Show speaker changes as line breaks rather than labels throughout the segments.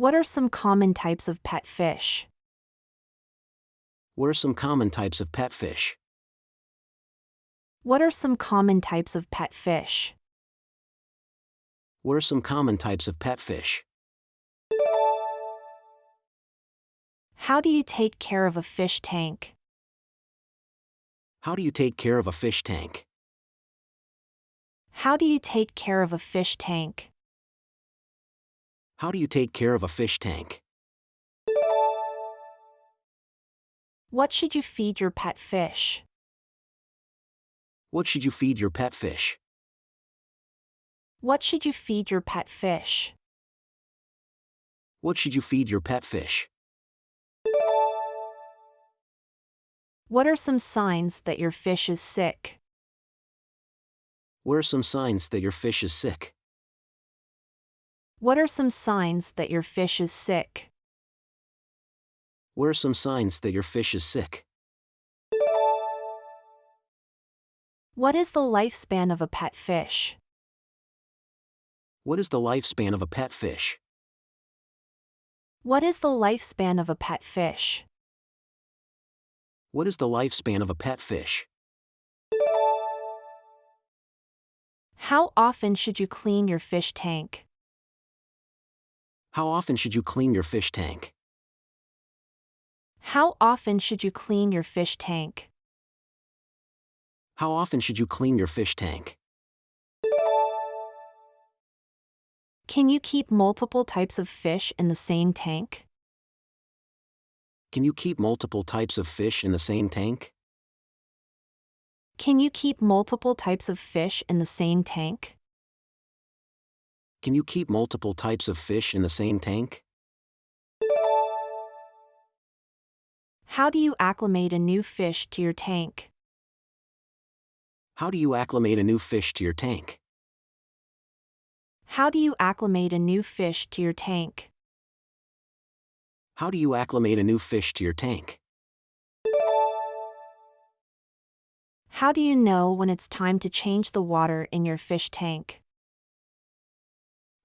What are some common types of pet fish?
What are some common types of pet fish?
What are some common types of pet fish?
What are some common types of pet fish?
How do you take care of a fish tank?
How do you take care of a fish tank?
How do you take care of a fish tank?
How do you take care of a fish tank?
What should you feed your pet fish?
What should you feed your pet fish?
What should you feed your pet fish?
What should you feed your pet fish?
What are some signs that your fish is sick?
What are some signs that your fish is sick?
What are some signs that your fish is sick?
What are some signs that your fish is sick?
What is the lifespan of a pet fish?
What is the lifespan of a pet fish?
What is the lifespan of a pet fish?
What is the lifespan of a pet fish?
How often should you clean your fish tank?
How often should you clean your fish tank?
How often should you clean your fish tank?
How often should you clean your fish tank?
Can you keep multiple types of fish in the same tank?
Can you keep multiple types of fish in the same tank?
Can you keep multiple types of fish in the same tank?
Can you keep multiple types of fish in the same tank?
How do you acclimate a new fish to your tank?
How do you acclimate a new fish to your tank?
How do you acclimate a new fish to your tank?
How do you acclimate a new fish to your tank?
How do you know when it's time to change the water in your fish tank?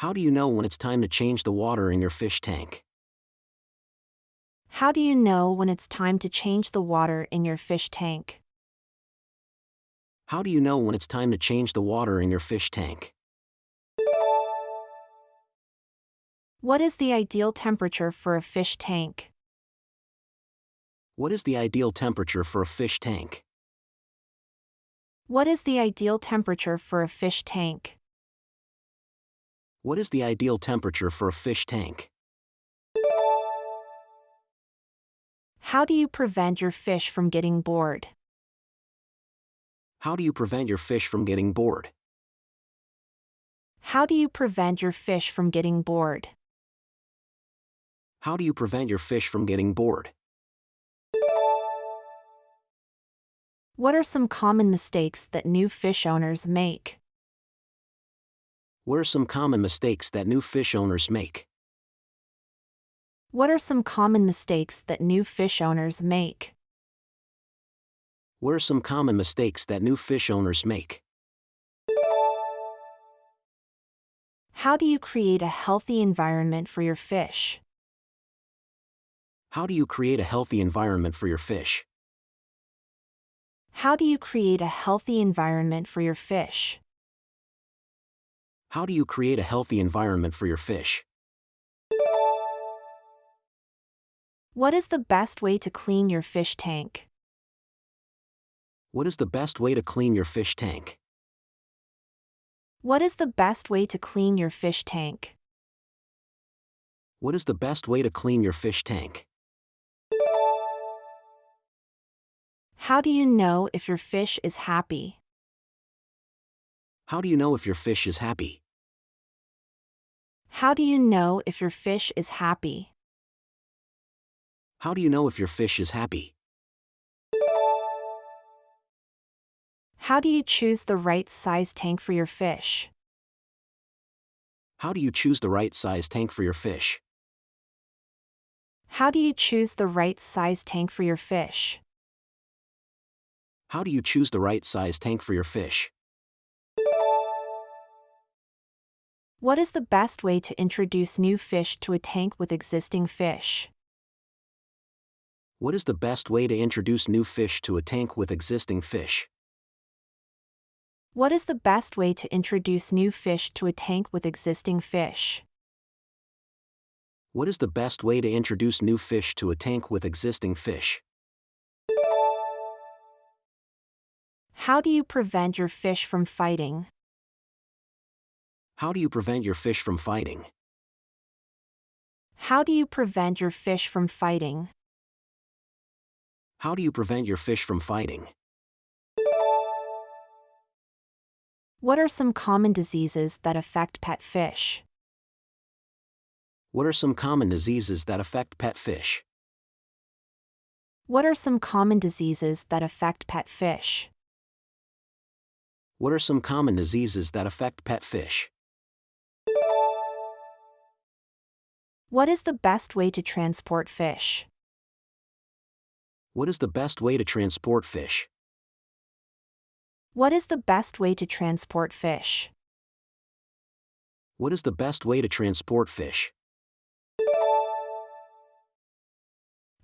How do you know when it's time to change the water in your fish tank?
How do you know when it's time to change the water in your fish tank?
How do you know when it's time to change the water in your fish tank?
What is the ideal temperature for a fish tank?
What is the ideal temperature for a fish tank?
What is the ideal temperature for a fish tank?
What is the ideal temperature for a fish tank?
How do you prevent your fish from getting bored?
How do you prevent your fish from getting bored?
How do you prevent your fish from getting bored?
How do you prevent your fish from getting bored?
What are some common mistakes that new fish owners make?
What are some common mistakes that new fish owners make?
What are some common mistakes that new fish owners make?
What are some common mistakes that new fish owners make?
How do you create a healthy environment for your fish?
How do you create a healthy environment for your fish?
How do you create a healthy environment for your fish?
How do you create a healthy environment for your fish?
What is the best way to clean your fish tank?
What is the best way to clean your fish tank?
What is the best way to clean your fish tank?
What is the best way to clean your fish tank?
How do you know if your fish is happy?
How do you know if your fish is happy?
How do you know if your fish is happy?
How do you know if your fish is happy?
How do you choose the right size tank for your fish?
How do you choose the right size tank for your fish?
How do you choose the right size tank for your fish?
How do you choose the right size tank for your fish?
What is the best way to introduce new fish to a tank with existing fish?
What is the best way to introduce new fish to a tank with existing fish?
What is the best way to introduce new fish to a tank with existing fish?
What is the best way to introduce new fish to a tank with existing fish?
How do you prevent your fish from fighting?
How do you prevent your fish from fighting?
How do you prevent your fish from fighting?
How do you prevent your fish from fighting?
What are some common diseases that affect pet fish?
What are some common diseases that affect pet fish?
What are some common diseases that affect pet fish?
What are some common diseases that affect pet fish?
What is the best way to transport fish?
What is the best way to transport fish?
What is the best way to transport fish?
What is the best way to transport fish?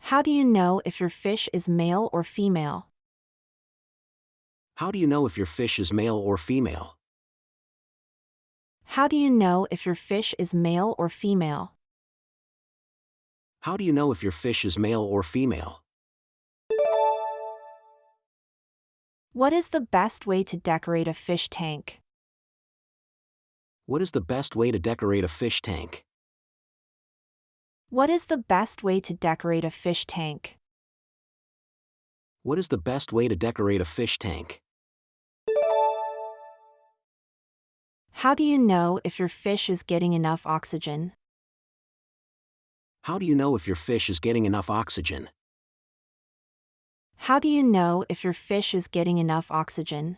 How do you know if your fish is male or female?
How do you know if your fish is male or female?
How do you know if your fish is male or female?
How do you know if your fish is male or female?
What is the best way to decorate a fish tank?
What is the best way to decorate a fish tank?
What is the best way to decorate a fish tank?
What is the best way to decorate a fish tank?
How do you know if your fish is getting enough oxygen?
How do you know if your fish is getting enough oxygen?
How do you know if your fish is getting enough oxygen?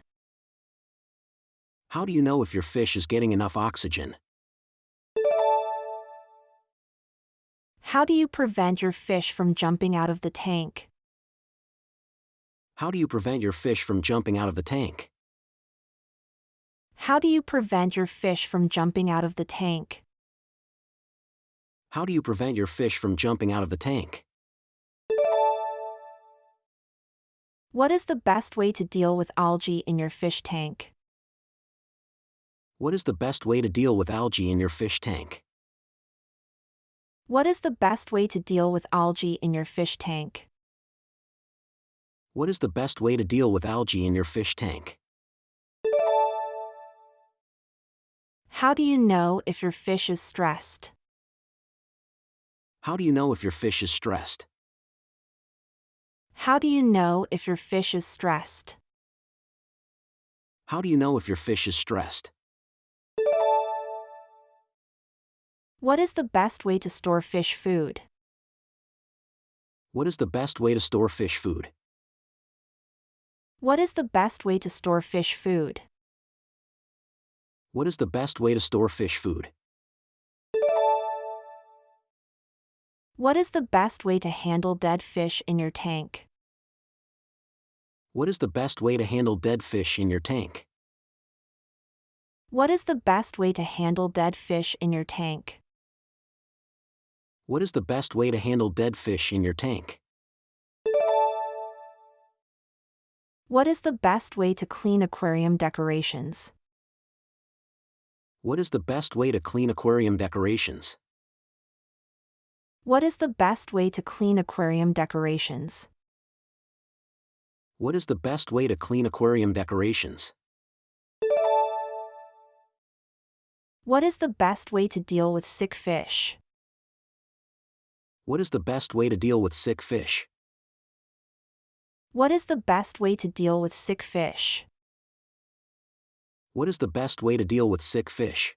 How do you know if your fish is getting enough oxygen?
How do you prevent your fish from jumping out of the tank?
How do you prevent your fish from jumping out of the tank?
How do you prevent your fish from jumping out of the tank?
How do you prevent your fish from jumping out of the tank?
What is the best way to deal with algae in your fish tank?
What is the best way to deal with algae in your fish tank?
What is the best way to deal with algae in your fish tank?
What is the best way to deal with algae in your fish tank?
How do you know if your fish is stressed?
How do you know if your fish is stressed?
How do you know if your fish is stressed?
How do you know if your fish is stressed?
What is the best way to store fish food?
What is the best way to store fish food?
What is the best way to store fish food?
What is the best way to store fish food?
What is the best way to handle dead fish in your tank?
What is the best way to handle dead fish in your tank?
What is the best way to handle dead fish in your tank?
What is the best way to handle dead fish in your tank?
What is the best way to clean aquarium decorations?
What is the best way to clean aquarium decorations?
What is the best way to clean aquarium decorations?
What is the best way to clean aquarium decorations?
What is the best way to deal with sick fish?
What is the best way to deal with sick fish?
What is the best way to deal with sick fish?
What is the best way to deal with sick fish?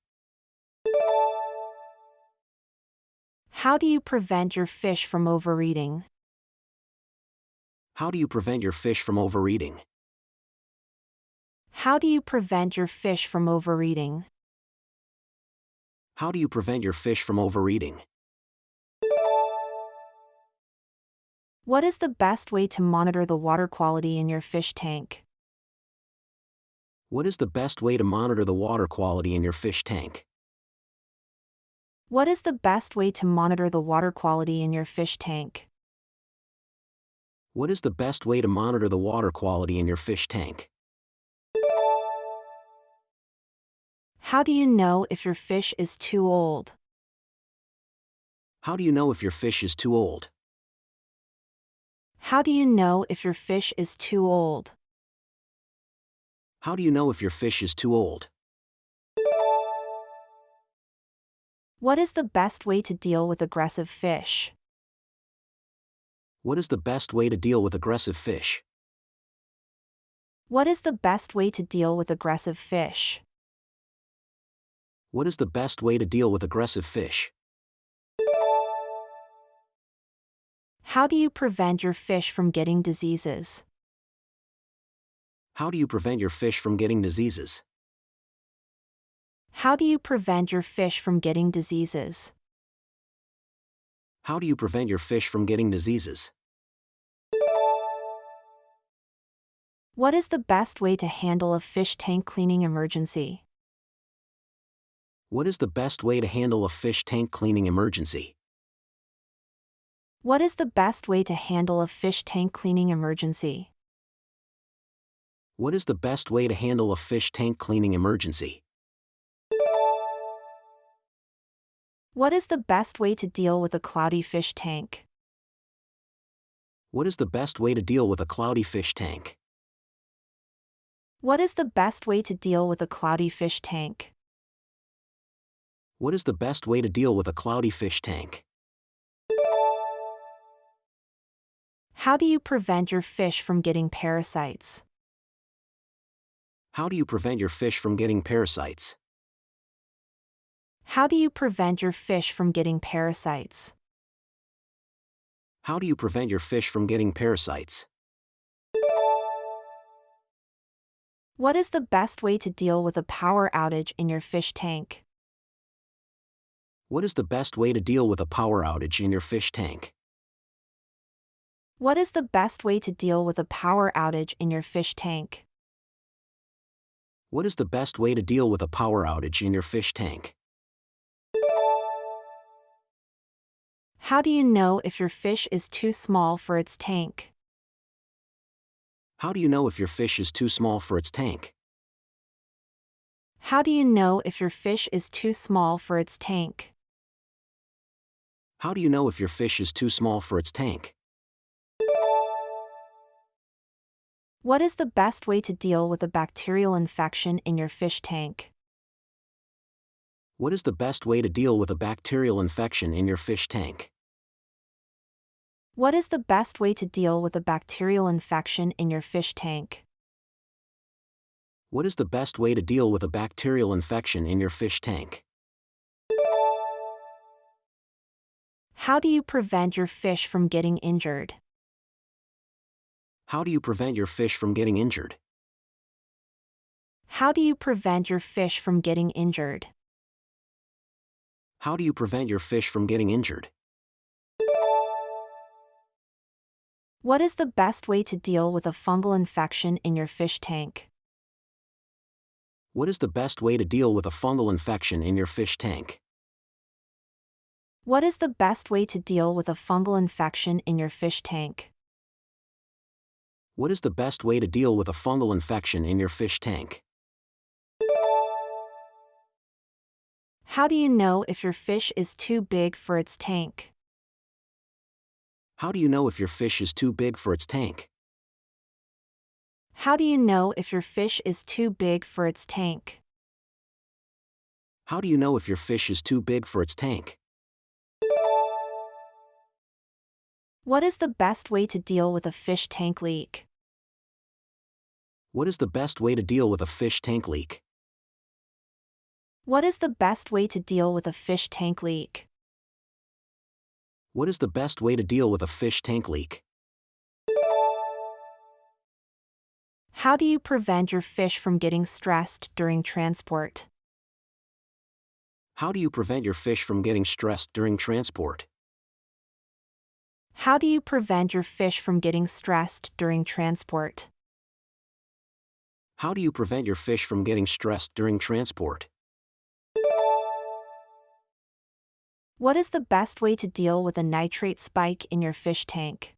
How do you prevent your fish from overeating?
How do you prevent your fish from overeating?
How do you prevent your fish from overeating?
How do you prevent your fish from overeating?
What is the best way to monitor the water quality in your fish tank?
What is the best way to monitor the water quality in your fish tank?
What is the best way to monitor the water quality in your fish tank?
What is the best way to monitor the water quality in your fish tank?
How do you know if your fish is too old?
How do you know if your fish is too old?
How do you know if your fish is too old?
How do you know if your fish is too old?
What is the best way to deal with aggressive fish?
What is the best way to deal with aggressive fish?
What is the best way to deal with aggressive fish?
What is the best way to deal with aggressive fish?
How do you prevent your fish from getting diseases?
How do you prevent your fish from getting diseases?
How do you prevent your fish from getting diseases?
How do you prevent your fish from getting diseases?
What is the best way to handle a fish tank cleaning emergency?
What is the best way to handle a fish tank cleaning emergency?
What is the best way to handle a fish tank cleaning emergency?
What is the best way to handle a fish tank cleaning emergency?
What is the best way to deal with a cloudy fish tank?
What is the best way to deal with a cloudy fish tank?
What is the best way to deal with a cloudy fish tank?
What is the best way to deal with a cloudy fish tank?
How do you prevent your fish from getting parasites?
How do you prevent your fish from getting parasites?
How do you prevent your fish from getting parasites?
How do you prevent your fish from getting parasites?
What is the best way to deal with a power outage in your fish tank?
What is the best way to deal with a power outage in your fish tank?
What is the best way to deal with a power outage in your fish tank?
What is the best way to deal with a power outage in your fish tank?
How do you know if your fish is too small for its tank?
How do you know if your fish is too small for its tank?
How do you know if your fish is too small for its tank?
How do you know if your fish is too small for its tank?
What is the best way to deal with a bacterial infection in your fish tank?
What is the best way to deal with a bacterial infection in your fish tank?
What is the best way to deal with a bacterial infection in your fish tank?
What is the best way to deal with a bacterial infection in your fish tank?
How do you prevent your fish from getting injured?
How do you prevent your fish from getting injured?
How do you prevent your fish from getting injured?
How do you prevent your fish from getting injured?
What is the best way to deal with a fungal infection in your fish tank?
What is the best way to deal with a fungal infection in your fish tank?
What is the best way to deal with a fungal infection in your fish tank?
What is the best way to deal with a fungal infection in your fish tank?
How do you know if your fish is too big for its tank?
How do you know if your fish is too big for its tank?
How do you know if your fish is too big for its tank?
How do you know if your fish is too big for its tank?
What is the best way to deal with a fish tank leak?
What is the best way to deal with a fish tank leak?
What is the best way to deal with a fish tank leak?
What is the best way to deal with a fish tank leak?
How do you prevent your fish from getting stressed during transport?
How do you prevent your fish from getting stressed during transport?
How do you prevent your fish from getting stressed during transport?
How do you prevent your fish from getting stressed during transport?
What is the best way to deal with a nitrate spike in your fish tank?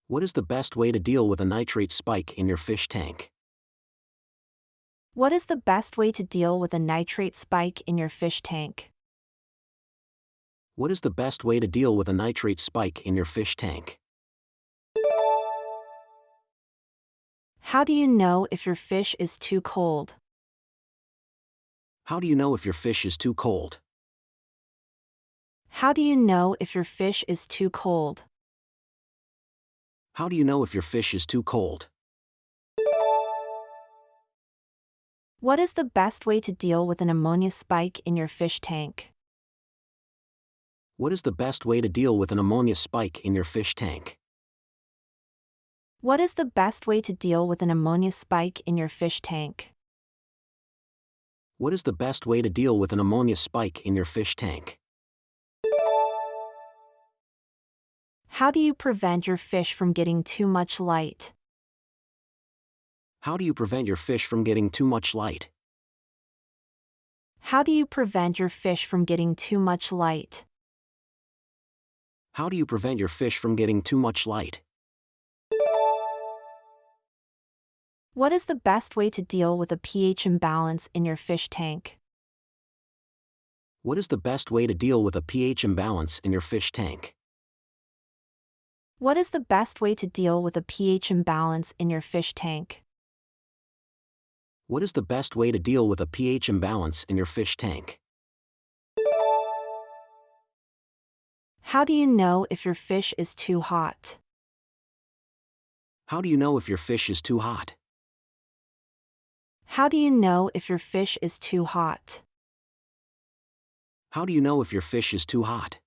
What is the best way to deal with a nitrate spike in your fish tank?
What is the best way to deal with a nitrate spike in your fish tank?
What is the best way to deal with a nitrate spike in your fish tank?
How do you know if your fish is too cold?
How do you know if your fish is too cold?
How do you know if your fish is too cold?
How do you know if your fish is too cold?
What is the best way to deal with an ammonia spike in your fish tank?
What is the best way to deal with an ammonia spike in your fish tank?
What is the best way to deal with an ammonia spike in your fish tank?
What is the best way to deal with an ammonia spike in your fish tank?
How do you prevent your fish from getting too much light?
How do you prevent your fish from getting too much light?
How do you prevent your fish from getting too much light?
How do you prevent your fish from getting too much light?
What is the best way to deal with a pH imbalance in your fish tank?
What is the best way to deal with a pH imbalance in your fish tank?
What is the best way to deal with a pH imbalance in your fish tank?
What is the best way to deal with a pH imbalance in your fish tank?
How do you know if your fish is too hot?
How do you know if your fish is too hot?
How do you know if your fish is too hot?
How do you know if your fish is too hot?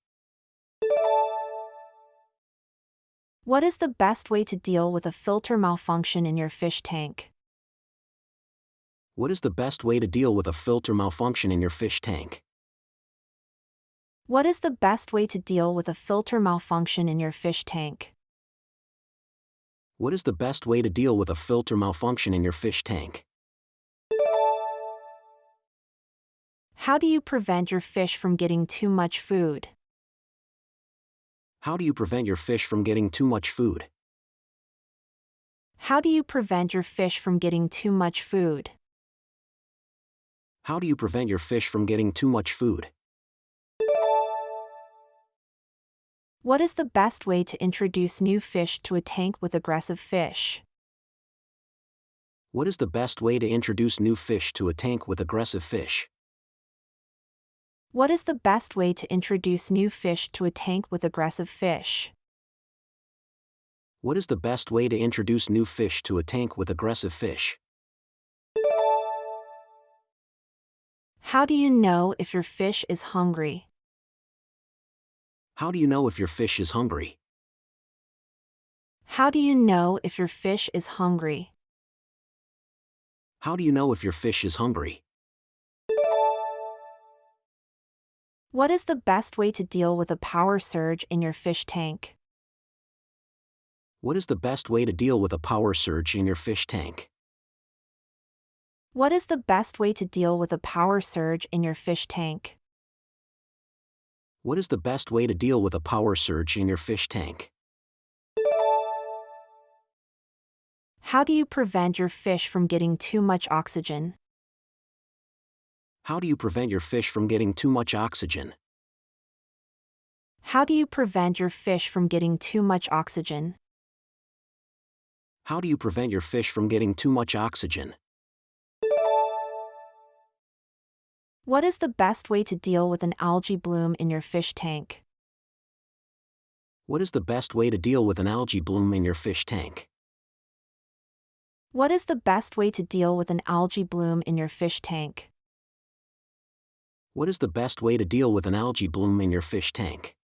What is the best way to deal with a filter malfunction in your fish tank?
What is the best way to deal with a filter malfunction in your fish tank?
What is the best way to deal with a filter malfunction in your fish tank?
What is the best way to deal with a filter malfunction in your fish tank?
How do you prevent your fish from getting too much food?
How do you prevent your fish from getting too much food?
How do you prevent your fish from getting too much food?
How do you prevent your fish from getting too much food?
What is the best way to introduce new fish to a tank with aggressive fish?
What is the best way to introduce new fish to a tank with aggressive fish?
What is the best way to introduce new fish to a tank with aggressive fish?
What is the best way to introduce new fish to a tank with aggressive fish?
How do you know if your fish is hungry?
How do you know if your fish is hungry?
How do you know if your fish is hungry?
How do you know if your fish is hungry?
What is the best way to deal with a power surge in your fish tank?
What is the best way to deal with a power surge in your fish tank?
What is the best way to deal with a power surge in your fish tank?
What is the best way to deal with a power surge in your fish tank?
How do you prevent your fish from getting too much oxygen?
How do you prevent your fish from getting too much oxygen?
How do you prevent your fish from getting too much oxygen?
How do you prevent your fish from getting too much oxygen?
What is the best way to deal with an algae bloom in your fish tank?
What is the best way to deal with an algae bloom in your fish tank?
What is the best way to deal with an algae bloom in your fish tank?
What is the best way to deal with an algae bloom in your fish tank?